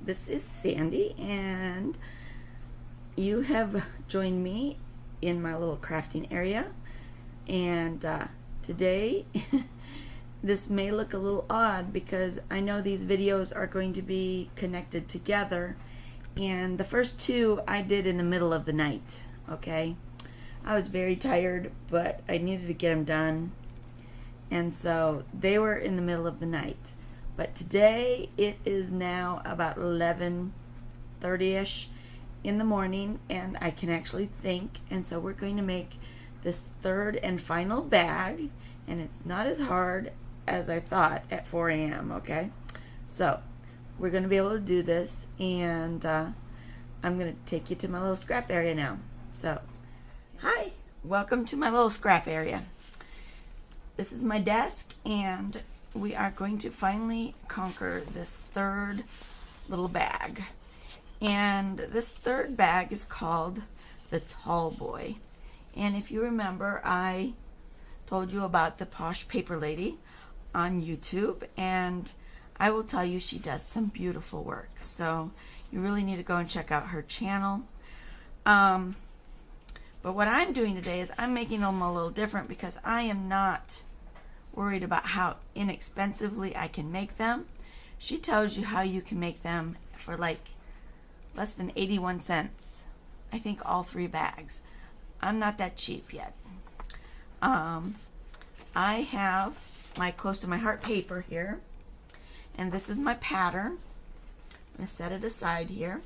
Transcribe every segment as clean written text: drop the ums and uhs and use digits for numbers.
this is Sandy, and you have joined me in my little crafting area. And today, this may look a little odd because I know these videos are going to be connected together, and the first two I did in the middle of the night. Okay, I was very tired, but I needed to get them done, and so they were in the middle of the night. But today it is now about 11:30ish in the morning, and I can actually think, and so we're going to make this third and final bag, and it's not as hard as I thought at 4 a.m. Okay, so we're going to be able to do this, and I'm going to take you to my little scrap area now. So hi, welcome to my little scrap area. This is my desk, and we are going to finally conquer this third little bag. And this third bag is called the Tallboy. And if you remember, I told you about the Posh Paper Lady on YouTube, and I will tell you she does some beautiful work. So you really need to go and check out her channel. But what I'm doing today is I'm making them a little different because I am not worried about how inexpensively I can make them. She tells you how you can make them for like less than 81 cents. I think all 3 bags. I'm not that cheap yet. I have my close to my heart paper here, and this is my pattern. I'm going to set it aside here.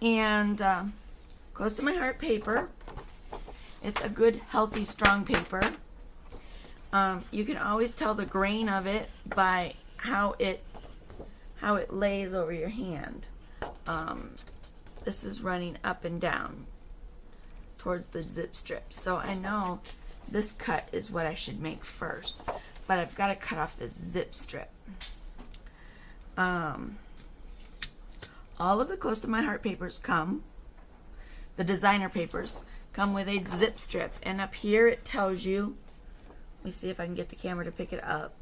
And close to my heart paper, it's a good, healthy, strong paper. You can always tell the grain of it by how it lays over your hand. This is running up and down towards the zip strip, so I know this cut is what I should make first, but I've got to cut off this zip strip. All of the close to my heart papers the designer papers come with a zip strip, and up here it tells you, let me see if I can get the camera to pick it up.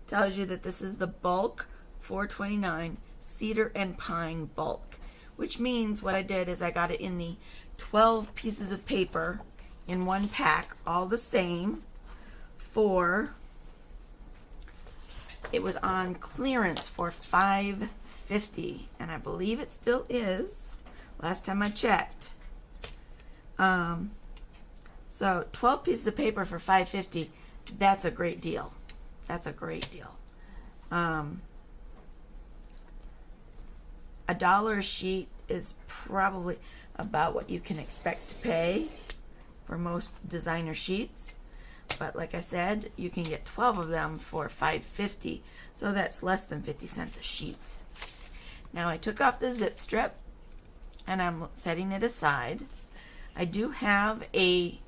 It tells you that this is the bulk 429 cedar and pine bulk, which means what I did is I got it in the 12 pieces of paper in one pack, all the same, it was on clearance for $5.50, and I believe it still is, last time I checked. So 12 pieces of paper for $5.50, that's a great deal. That's a great deal. $1 a sheet is probably about what you can expect to pay for most designer sheets. But like I said, you can get 12 of them for $5.50, so that's less than 50 cents a sheet. Now I took off the zip strip, and I'm setting it aside. I do have a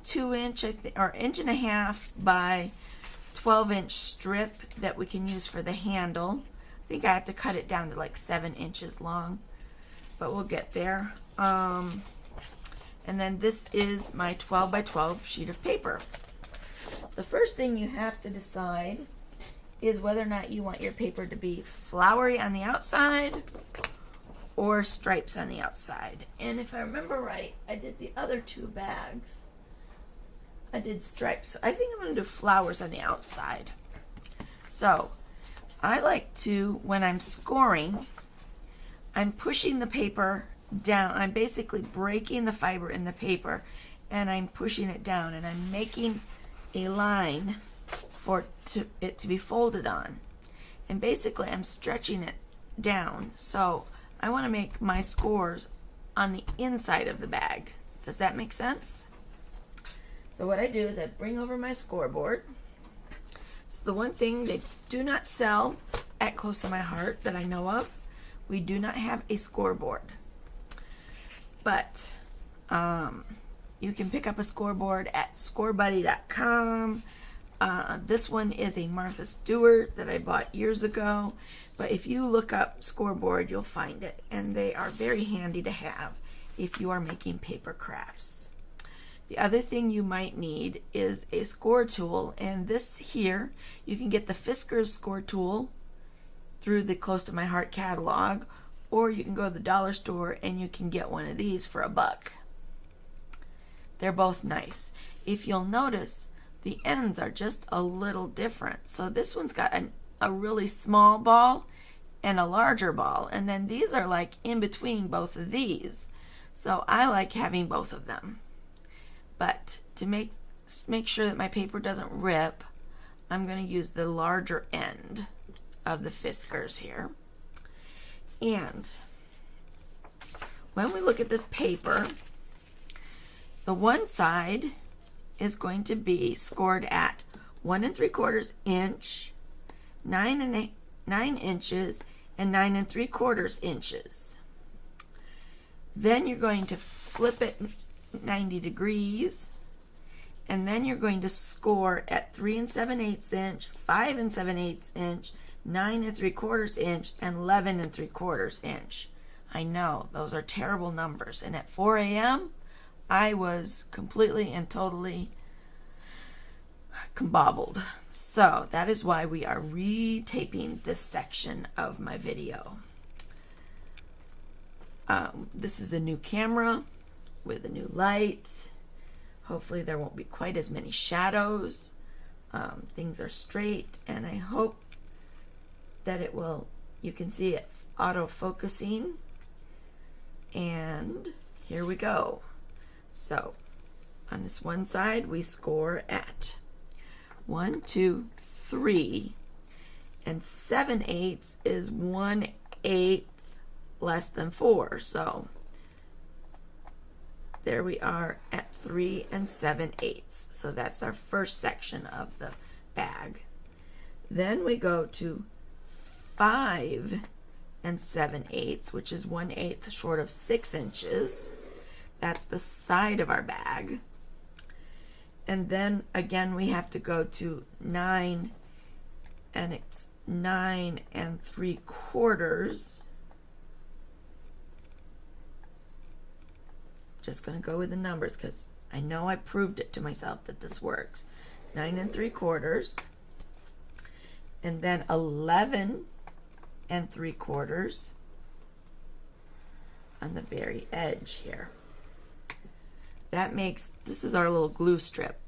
2-inch or 1.5 by 12-inch strip that we can use for the handle. I think I have to cut it down to like 7 inches long, but we'll get there. And then this is my 12 by 12 sheet of paper. The first thing you have to decide is whether or not you want your paper to be flowery on the outside or stripes on the outside. And if I remember right, I did the other 2 bags, I did stripes. So I think I'm going to do flowers on the outside. So I like to, when I'm scoring, I'm pushing the paper down. I'm basically breaking the fiber in the paper, and I'm pushing it down, and I'm making a line for it to be folded on. And basically I'm stretching it down. So I want to make my scores on the inside of the bag. Does that make sense? So what I do is I bring over my scoreboard. It's the one thing they do not sell at Close to My Heart that I know of. We do not have a scoreboard. But you can pick up a scoreboard at scorebuddy.com. This one is a Martha Stewart that I bought years ago. But if you look up scoreboard, you'll find it. And they are very handy to have if you are making paper crafts. The other thing you might need is a score tool, and this here, you can get the Fisker's score tool through the Close to My Heart catalog, or you can go to the dollar store and you can get one of these for $1. They're both nice. If you'll notice, the ends are just a little different. So this one's got a really small ball and a larger ball, and then these are like in between both of these. So I like having both of them. But to make sure that my paper doesn't rip, I'm going to use the larger end of the Fiskars here. And when we look at this paper, the one side is going to be scored at 1 3/4 inch, 9 inches, and 9 3/4 inches. Then you're going to flip it 90 degrees, and then you're going to score at 3 7/8 inch, 5 7/8 inch, 9 3/4 inch, and 11 3/4 inch. I know, those are terrible numbers. And at 4 a.m., I was completely and totally combobbled. So that is why we are retaping this section of my video. This is a new camera with a new light. Hopefully there won't be quite as many shadows. Things are straight, and I hope that it will, you can see it auto-focusing. And here we go. So on this one side we score at 1, 2, 3, and 7/8 is 1/8 less than 4. So there we are at 3 7/8. So that's our first section of the bag. Then we go to 5 7/8, which is 1/8 short of 6 inches. That's the side of our bag. And then again we have to go to 9, and it's 9 3/4. Just going to go with the numbers because I know I proved it to myself that this works. 9 3/4, and then 11 3/4 on the very edge here. That makes, this is our little glue strip.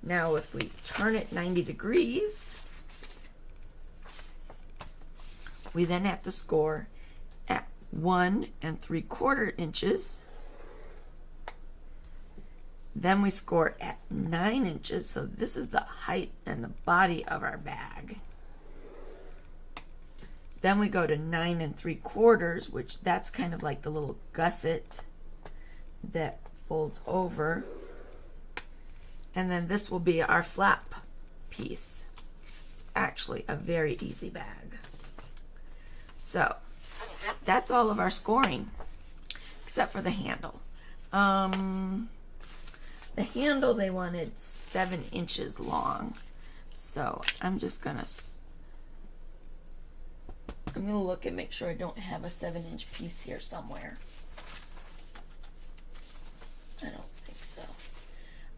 Now if we turn it 90 degrees, we then have to score at 1 3/4 inches. Then we score at 9 inches, so this is the height and the body of our bag. Then we go to 9 3/4, which that's kind of like the little gusset that folds over. And then this will be our flap piece. It's actually a very easy bag. So that's all of our scoring, except for the handle. The handle, they wanted 7 inches long. So I'm gonna look and make sure I don't have a 7-inch piece here somewhere. I don't think so.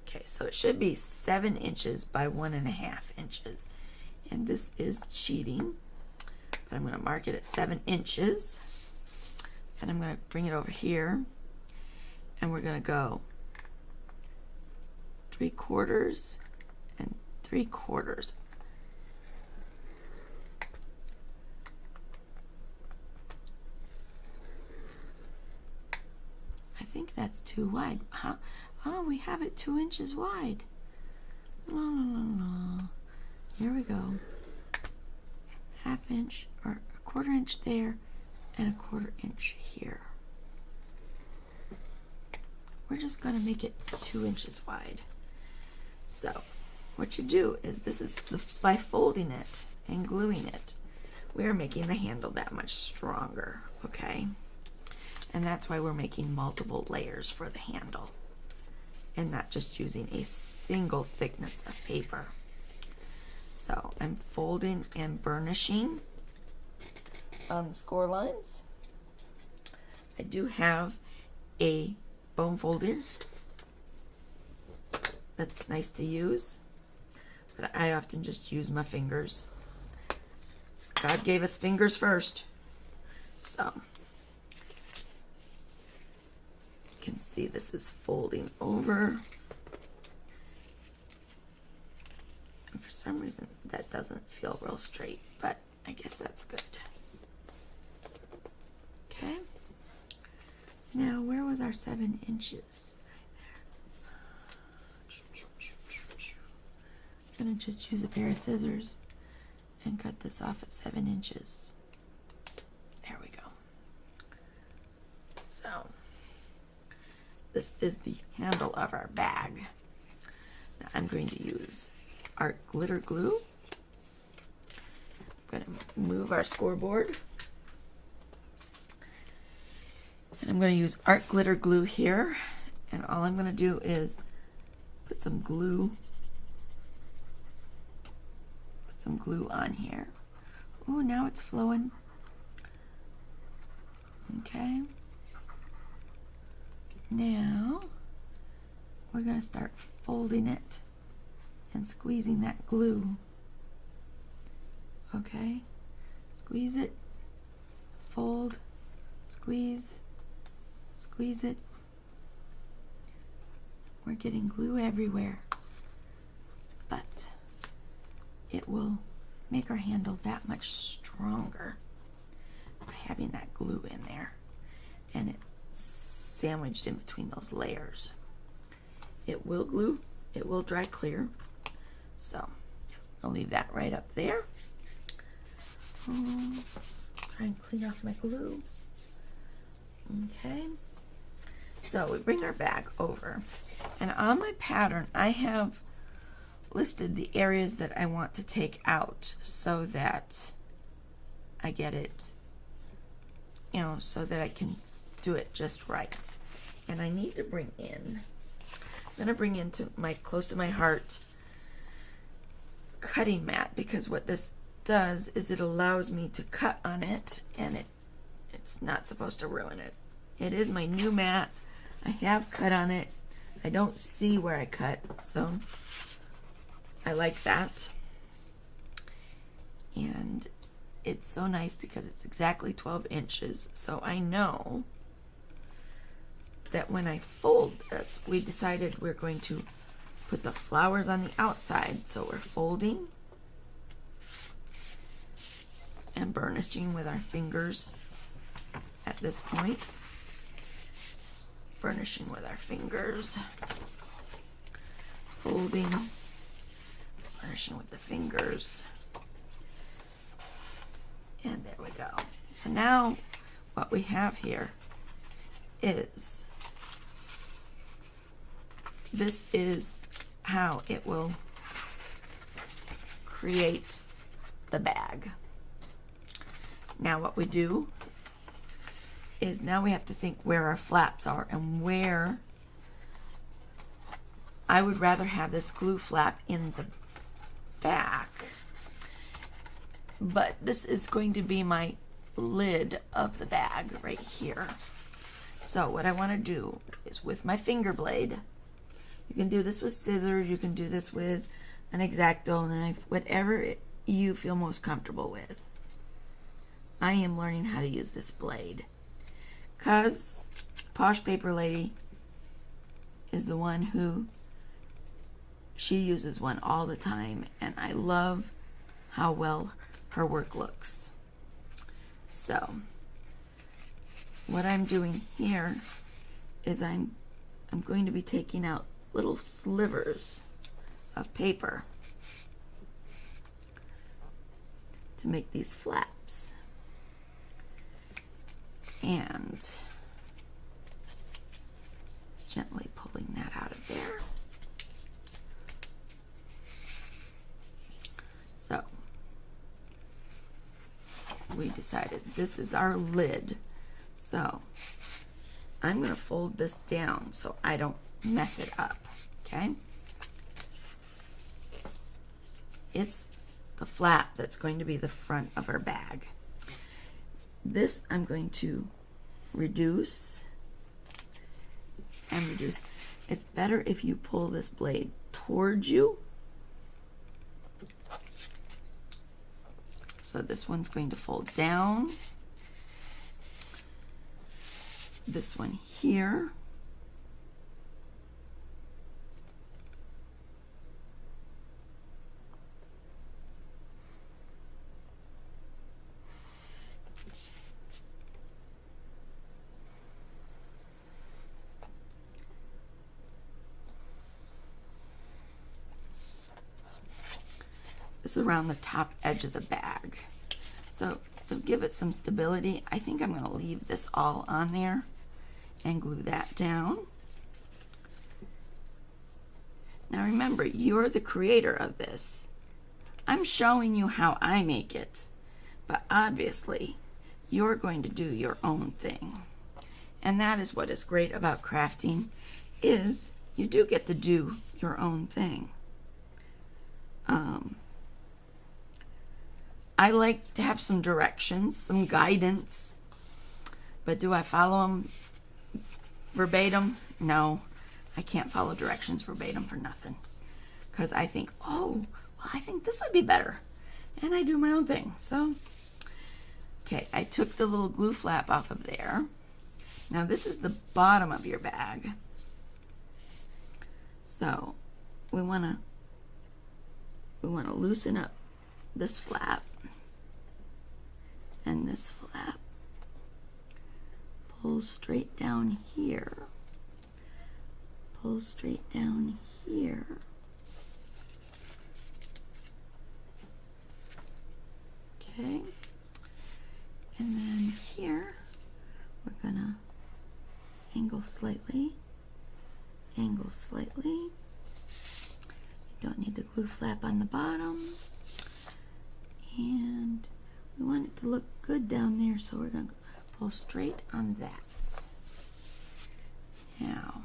Okay, so it should be 7 inches by 1.5 inches. And this is cheating, but I'm going to mark it at 7 inches. And I'm going to bring it over here, and we're going to go 3/4 and 3/4. I think that's too wide. Huh? Oh, we have it 2 inches wide. Here we go. 1/2 inch or 1/4 inch there and 1/4 inch here. We're just going to make it 2 inches wide. So what you do is, this is by folding it and gluing it, we're making the handle that much stronger, okay? And that's why we're making multiple layers for the handle and not just using a single thickness of paper. So I'm folding and burnishing on the score lines. I do have a bone folder that's nice to use, but I often just use my fingers. God gave us fingers first. So, you can see this is folding over. And for some reason, that doesn't feel real straight, but I guess that's good. Okay. Now, where was our 7 inches? I'm going to just use a pair of scissors and cut this off at 7 inches. There we go. So, this is the handle of our bag. Now, I'm going to use art glitter glue. I'm going to move our scoreboard. And I'm going to use art glitter glue here. And all I'm going to do is put some glue on here. Ooh, now it's flowing. Okay. Now we're going to start folding it and squeezing that glue. Okay. Squeeze it, fold, squeeze, squeeze it. We're getting glue everywhere, but it will make our handle that much stronger by having that glue in there, and it's sandwiched in between those layers. It will glue, it will dry clear, so I'll leave that right up there. Try and clean off my glue. Okay, so we bring our bag over, and on my pattern I have listed the areas that I want to take out so that I get it, you know, so that I can do it just right. And I need to bring in, I'm going to bring into my, close to my heart, cutting mat, because what this does is it allows me to cut on it, and it's not supposed to ruin it. It is my new mat. I have cut on it. I don't see where I cut, so I like that. And it's so nice because it's exactly 12 inches. So I know that when I fold this, we decided we're going to put the flowers on the outside. So we're folding and burnishing with our fingers at this point. Burnishing with our fingers. Folding. Burnishing with the fingers. And there we go. So now what we have here is, this is how it will create the bag. Now what we do is now we have to think where our flaps are and where. I would rather have this glue flap in the back, but this is going to be my lid of the bag right here. So what I want to do is with my finger blade, you can do this with scissors, you can do this with an X-Acto knife, whatever you feel most comfortable with. I am learning how to use this blade because Posh Paper Lady is the one who, she uses one all the time, and I love how well her work looks. So what I'm doing here is I'm going to be taking out little slivers of paper to make these flaps, and gently pulling that out of there. So we decided this is our lid. So I'm going to fold this down so I don't mess it up, okay? It's the flap that's going to be the front of our bag. This I'm going to reduce and reduce. It's better if you pull this blade towards you So this one's going to fold down. This one here. This is around the top edge of the bag. So to give it some stability, I think I'm going to leave this all on there and glue that down. Now remember, you're the creator of this. I'm showing you how I make it, but obviously you're going to do your own thing. And that is what is great about crafting, is you do get to do your own thing. I like to have some directions, some guidance, but do I follow them verbatim? No, I can't follow directions verbatim for nothing, because I think, oh, well, I think this would be better, and I do my own thing. So, okay, I took the little glue flap off of there. Now this is the bottom of your bag, so we want to loosen up this flap and this flap. Pull straight down here. Pull straight down here. Okay. And then here, we're gonna angle slightly. Angle slightly. You don't need the glue flap on the bottom. And we want it to look good down there, so we're going to pull straight on that. Now,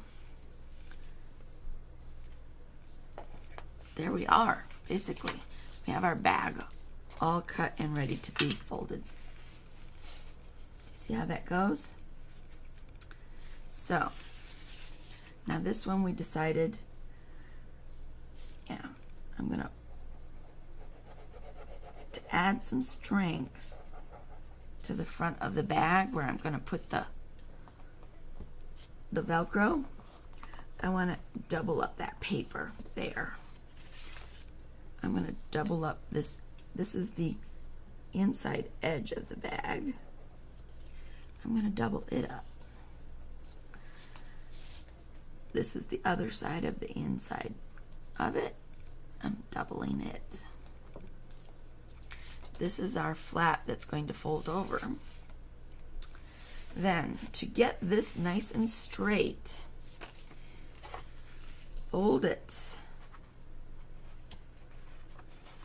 there we are. Basically, we have our bag all cut and ready to be folded. See how that goes? So, now this one we decided, I'm going to add some strength to the front of the bag where I'm going to put the Velcro. I want to double up that paper there. I'm going to double up this. This is the inside edge of the bag. I'm going to double it up. This is the other side of the inside of it. I'm doubling it. This is our flap that's going to fold over. Then, to get this nice and straight, fold it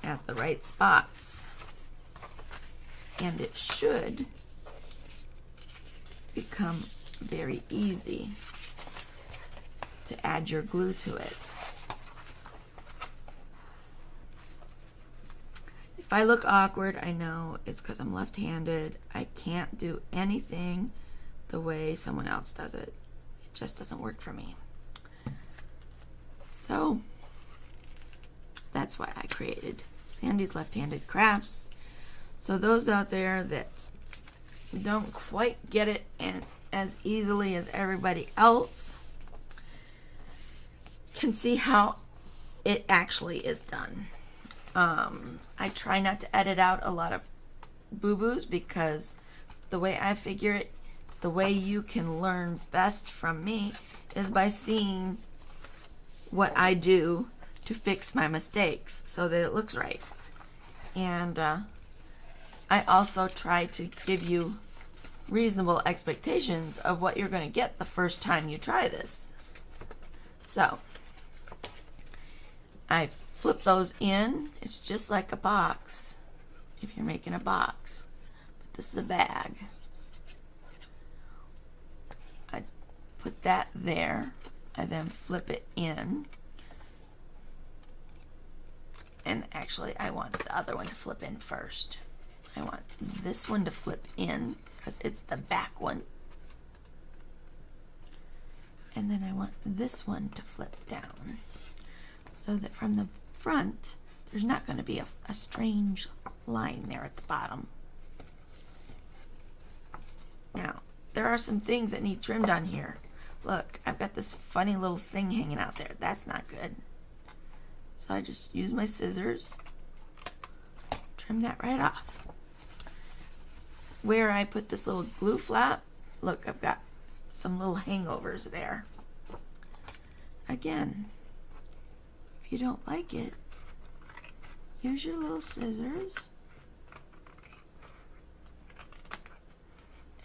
at the right spots, and it should become very easy to add your glue to it. If I look awkward, I know it's because I'm left-handed. I can't do anything the way someone else does it. It just doesn't work for me. So that's why I created Sandy's Left-Handed Crafts. So those out there that don't quite get it as easily as everybody else can see how it actually is done. I try not to edit out a lot of boo-boos, because the way I figure it, the way you can learn best from me is by seeing what I do to fix my mistakes so that it looks right. And I also try to give you reasonable expectations of what you're going to get the first time you try this. So I flip those in. It's just like a box if you're making a box, but this is a bag. I put that there. I then flip it in, and actually I want the other one to flip in first. I want this one to flip in because it's the back one, and then I want this one to flip down so that from the front there's not going to be a strange line there at the bottom. Now, there are some things that need trimmed on here. Look, I've got this funny little thing hanging out there. That's not good. So I just use my scissors, trim that right off. Where I put this little glue flap, look, I've got some little hangovers there. Again, if you don't like it, use your little scissors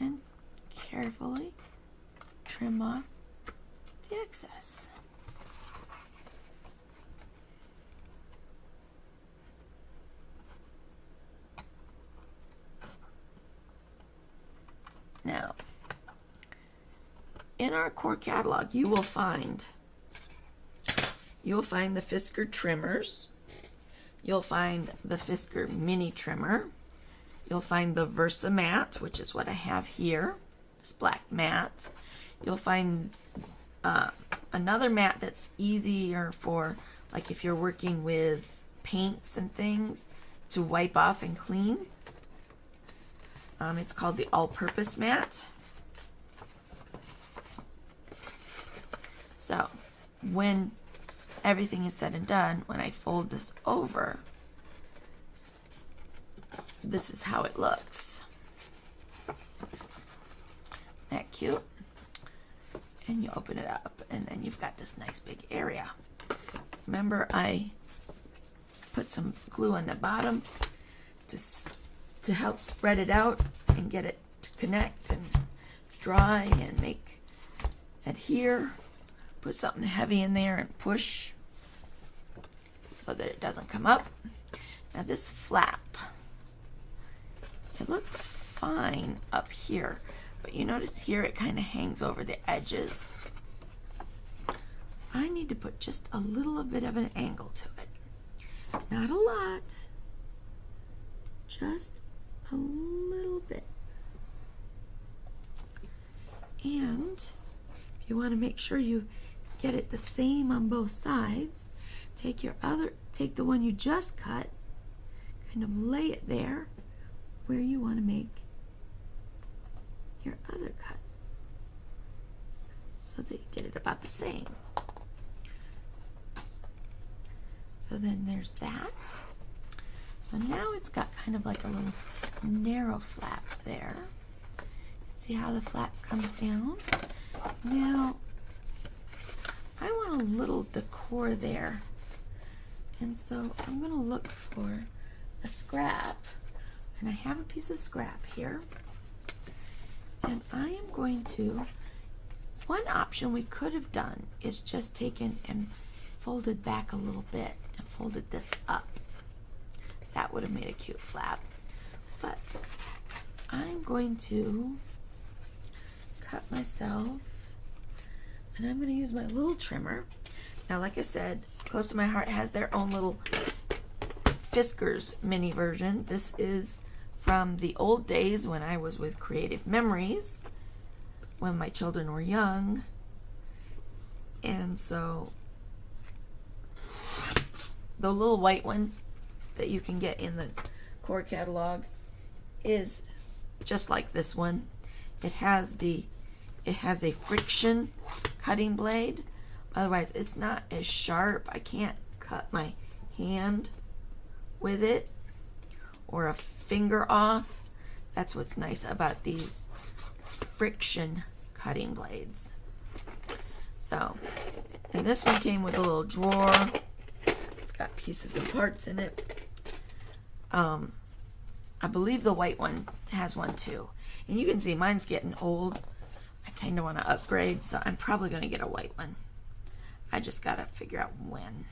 and carefully trim off the excess. Now, in our core catalog, you will find the Fisker trimmers. You'll find the Fisker mini trimmer. You'll find the Versa mat, which is what I have here, this black mat. You'll find another mat that's easier for, like, if you're working with paints and things to wipe off and clean. It's called the all-purpose mat. So when everything is said and done, when I fold this over, this is how it looks. Isn't that cute? And you open it up, and then you've got this nice big area. Remember, I put some glue on the bottom to help spread it out and get it to connect and dry and make adhere. Put something heavy in there and push so that it doesn't come up. Now this flap, it looks fine up here, but you notice here it kind of hangs over the edges. I need to put just a little bit of an angle to it. Not a lot, just a little bit. And if you want to make sure you get it the same on both sides, take the one you just cut, kind of lay it there where you want to make your other cut, so that you get it about the same. So then there's that. So now it's got kind of like a little narrow flap there. See how the flap comes down? Now, I want a little decor there. And so I'm going to look for a scrap. And I have a piece of scrap here. And I am going to, one option we could have done is just taken and folded back a little bit and folded this up. That would have made a cute flap. But I'm going to cut myself, and I'm going to use my little trimmer. Now, like I said, Close to My Heart has their own little Fisker's mini version. This is from the old days when I was with Creative Memories, when my children were young. And so the little white one that you can get in the core catalog is just like this one. It has a friction cutting blade. Otherwise, it's not as sharp. I can't cut my hand with it or a finger off. That's what's nice about these friction cutting blades. So, and this one came with a little drawer. It's got pieces and parts in it. I believe the white one has one too. And you can see mine's getting old. I kind of want to upgrade, so I'm probably going to get a white one. I just got to figure out when.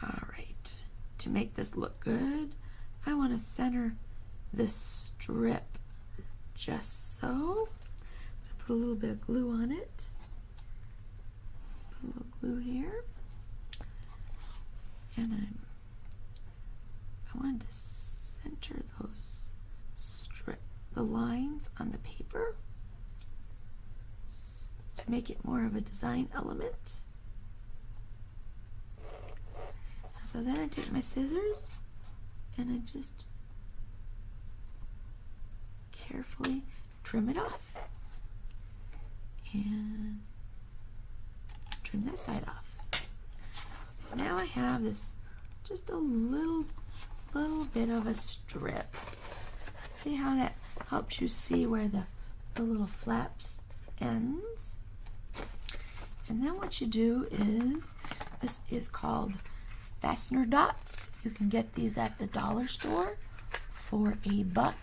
Alright, to make this look good, I want to center this strip just so. Put a little bit of glue on it. Put a little glue here. And I wanted to center the lines on the paper to make it more of a design element. So then I take my scissors and I just carefully trim it off. And trim that side off. So now I have this just a little bit of a strip. See how that helps you see where the little flaps ends? And then what you do is, this is called fastener dots. You can get these at the dollar store for $1.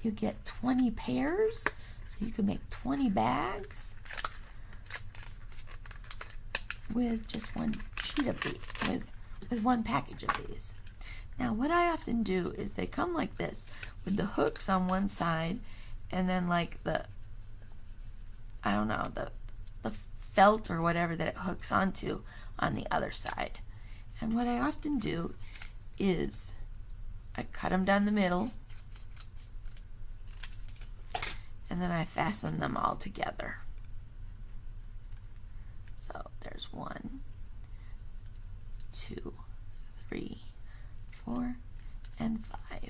You get 20 pairs, so you can make 20 bags with just one sheet of these, with one package of these. Now what I often do is they come like this with the hooks on one side and then like the, I don't know, the felt or whatever that it hooks onto on the other side. And what I often do is I cut them down the middle and then I fasten them all together. So there's 1, 2, 3, 4, and 5.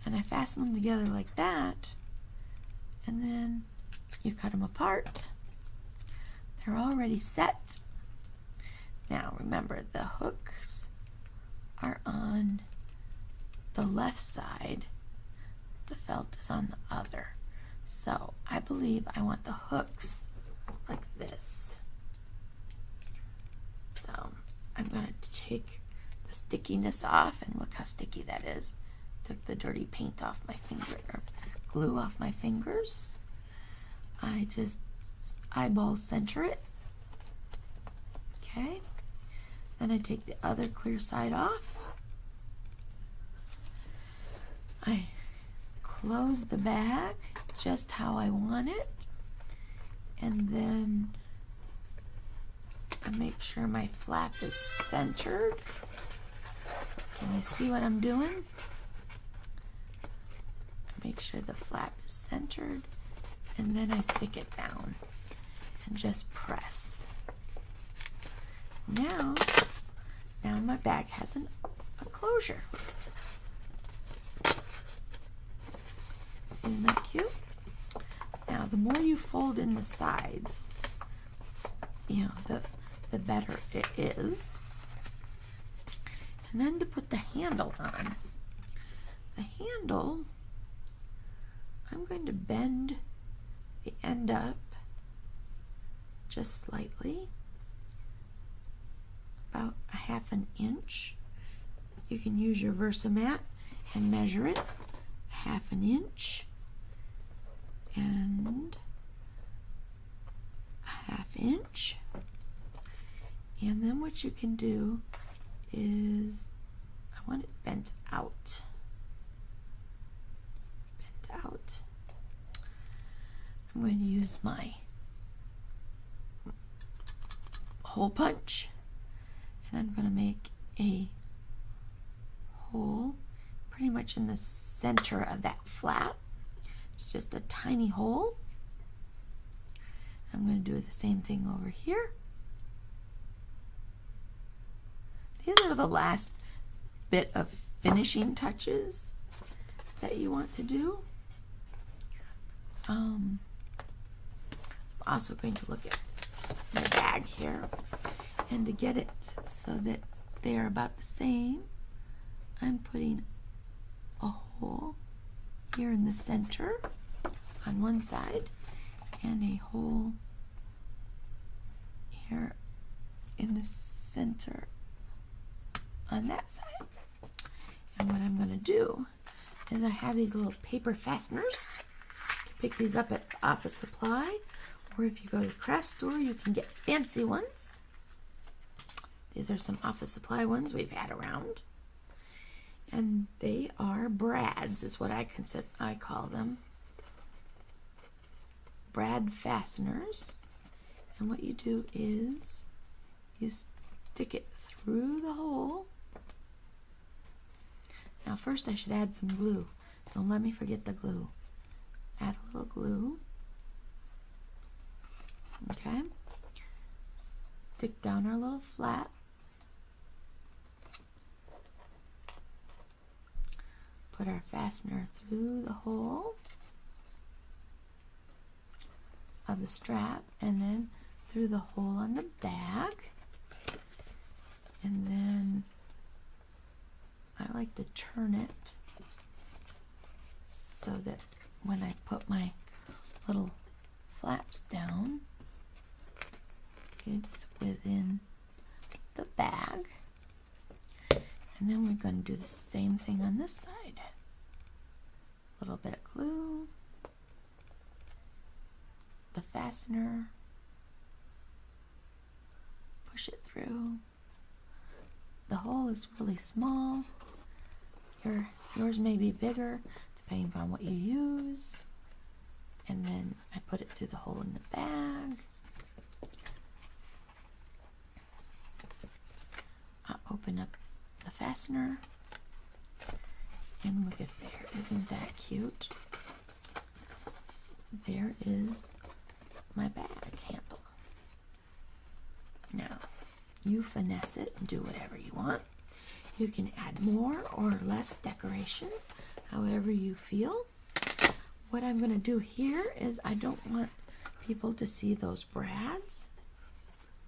And I fasten them together like that, and then you cut them apart. They're already set. Now remember, the hooks are on the left side, the felt is on the other. So I believe I want the hooks like this. So I'm going to take the stickiness off, and look how sticky that is. Took the dirty paint off my finger, or glue off my fingers. I just eyeball center it. Okay. Then I take the other clear side off. I close the bag just how I want it, and then I make sure my flap is centered. Can you see what I'm doing? I make sure the flap is centered, and then I stick it down and just press. Now my bag has a closure. Isn't that cute? Now the more you fold in the sides, you know, the better it is. And then to put the handle on, the handle, I'm going to bend the end up just slightly, about a ½ inch. You can use your Versamat and measure it, ½ inch and a ½ inch. And then what you can do is, I want it bent out. Bent out. I'm going to use my hole punch, and I'm going to make a hole pretty much in the center of that flap. It's just a tiny hole. I'm going to do the same thing over here. These are the last bit of finishing touches that you want to do. I'm also going to look at my bag here, and to get it so that they are about the same, I'm putting a hole here in the center on one side and a hole here in the center on that side. And what I'm going to do is, I have these little paper fasteners. You can pick these up at the office supply, or if you go to the craft store, you can get fancy ones. These are some office supply ones we've had around, and they are brads, is what I call them. Brad fasteners. And what you do is you stick it through the hole. Now first I should add some glue. Don't let me forget the glue. Add a little glue. Okay. Stick down our little flap. fastener through the hole of the strap and then through the hole on the bag. And then I like to turn it so that when I put my little flaps down, it's within the bag. And then we're going to do the same thing on this side. A little bit of glue, the fastener, push it through. The hole is really small. Yours may be bigger depending on what you use. And then I put it through the hole in the bag. I'll open up the fastener and look at there. Isn't that cute? There is my bag handle. Now, you finesse it and do whatever you want. You can add more or less decorations, however you feel. What I'm going to do here is I don't want people to see those brads.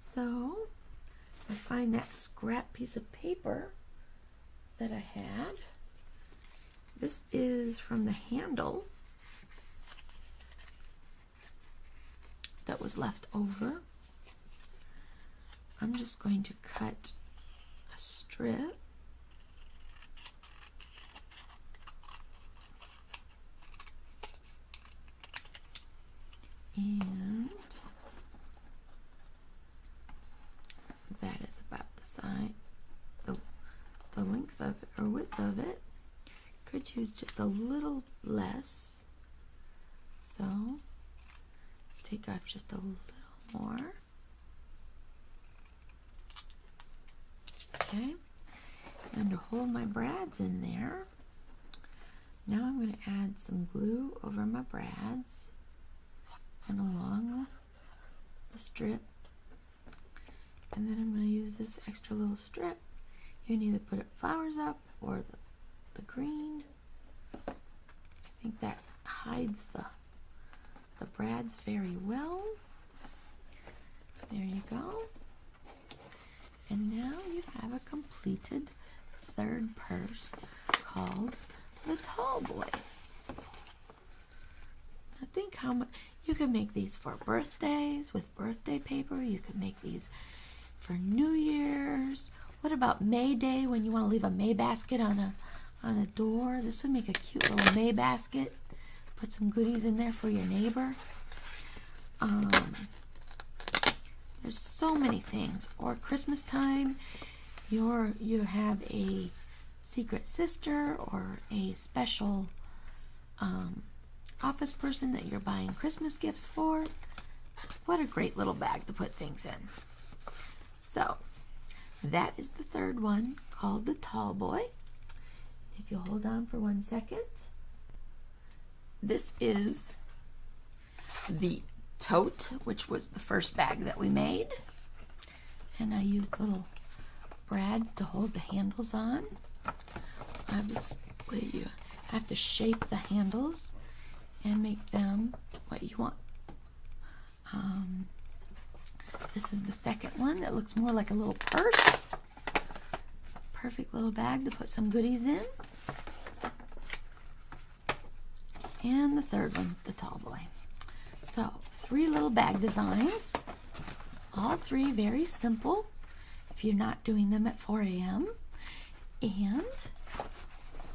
So I find that scrap piece of paper that I had. This is from the handle that was left over. I'm just going to cut a strip and that is about the side, the length of it or width of it. Could use just a little less, so take off just a little more. Okay, and to hold my brads in there, now I'm going to add some glue over my brads and along the strip, and then I'm going to use this extra little strip. You can either put flowers up or the green. I think that hides the brads very well. There you go. And now you have a completed third purse called the Tallboy. Now think how much you can make these for birthdays with birthday paper. You could make these for New Year's. What about May Day when you want to leave a May basket on a door? This would make a cute little May basket. Put some goodies in there for your neighbor. There's so many things. Or Christmas time, you have a secret sister or a special office person that you're buying Christmas gifts for. What a great little bag to put things in. So, that is the third one, called the Tallboy. If you'll hold on for 1 second. This is the tote, which was the first bag that we made. And I used little brads to hold the handles on. Obviously, you have to shape the handles and make them what you want. This is the second one that looks more like a little purse. Perfect little bag to put some goodies in. And the third one, the Tallboy. So, 3 little bag designs. All 3 very simple if you're not doing them at 4 a.m. And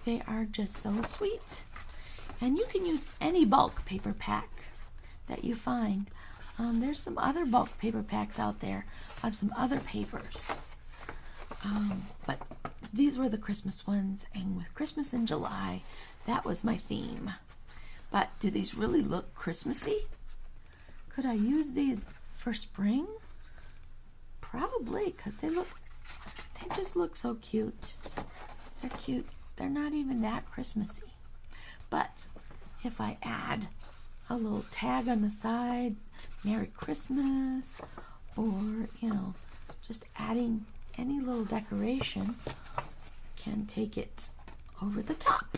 they are just so sweet. And you can use any bulk paper pack that you find. There's some other bulk paper packs out there of some other papers. But these were the Christmas ones, and with Christmas in July, that was my theme. But do these really look Christmassy? Could I use these for spring? Probably, because they just look so cute. They're cute. They're not even that Christmassy. But if I add a little tag on the side, Merry Christmas, or, just adding any little decoration can take it over the top.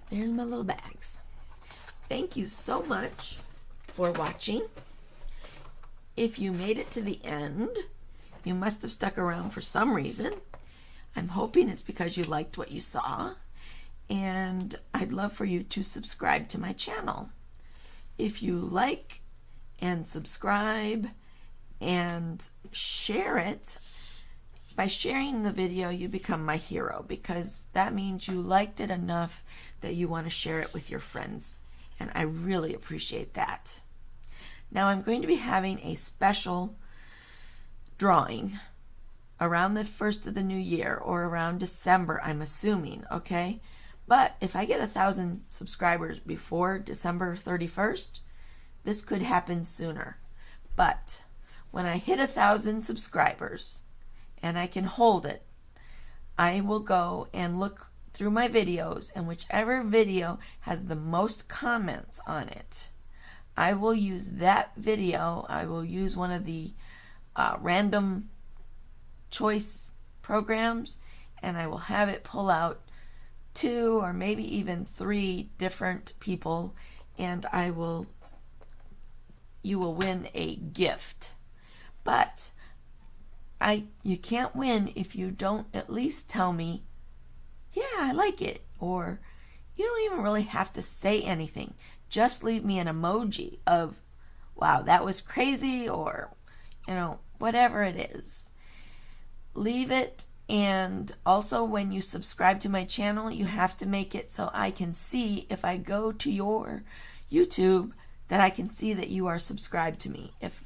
there's my little bags. Thank you so much for watching. If you made it to the end, you must have stuck around for some reason. I'm hoping it's because you liked what you saw, and I'd love for you to subscribe to my channel. If you like and subscribe and share it, by sharing the video, you become my hero, because that means you liked it enough that you want to share it with your friends, and I really appreciate that. Now I'm going to be having a special drawing around the first of the new year, or around December, I'm assuming, okay? But if I get 1,000 subscribers before December 31st, this could happen sooner. But when I hit 1,000 subscribers and I can hold it, I will go and look through my videos, and whichever video has the most comments on it, I will use that video. I will use one of the random choice programs, and I will have it pull out 2 or maybe even 3 different people, and you will win a gift. But you can't win if you don't at least tell me, yeah, I like it, or you don't even really have to say anything. Just leave me an emoji of, wow, that was crazy, or, whatever it is. Leave it. And also, when you subscribe to my channel, you have to make it so I can see, if I go to your YouTube, that I can see that you are subscribed to me. If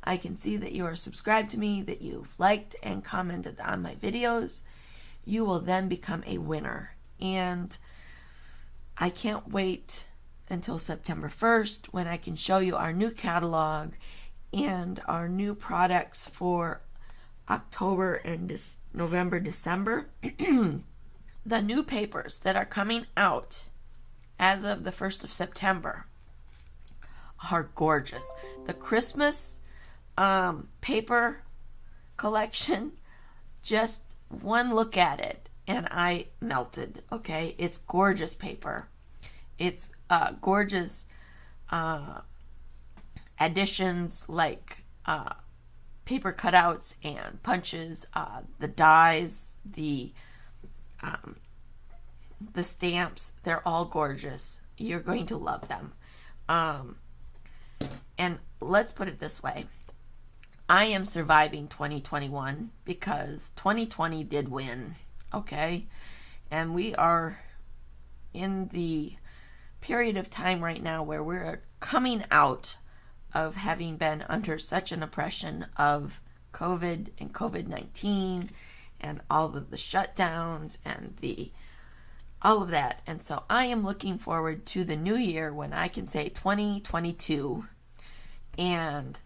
I can see that you are subscribed to me, that you've liked and commented on my videos, you will then become a winner. And I can't wait until September 1st, when I can show you our new catalog and our new products for October and November, December. The new papers that are coming out as of the 1st of September are gorgeous. The Christmas paper collection, just one look at it and I melted. Okay, it's gorgeous paper. It's gorgeous additions, like paper cutouts and punches, the dies, the stamps. They're all gorgeous. You're going to love them. And let's put it this way. I am surviving 2021 because 2020 did win, okay? And we are in the period of time right now where we're coming out of having been under such an oppression of COVID and COVID-19 and all of the shutdowns and all of that. And so I am looking forward to the new year when I can say 2022. And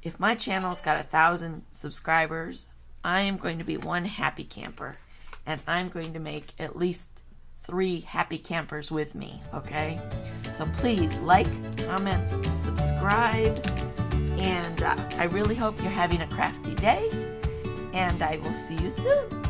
if my channel's got 1,000 subscribers, I am going to be one happy camper, and I'm going to make at least 3 happy campers with me, okay? So please like, comment, subscribe, and I really hope you're having a crafty day, and I will see you soon.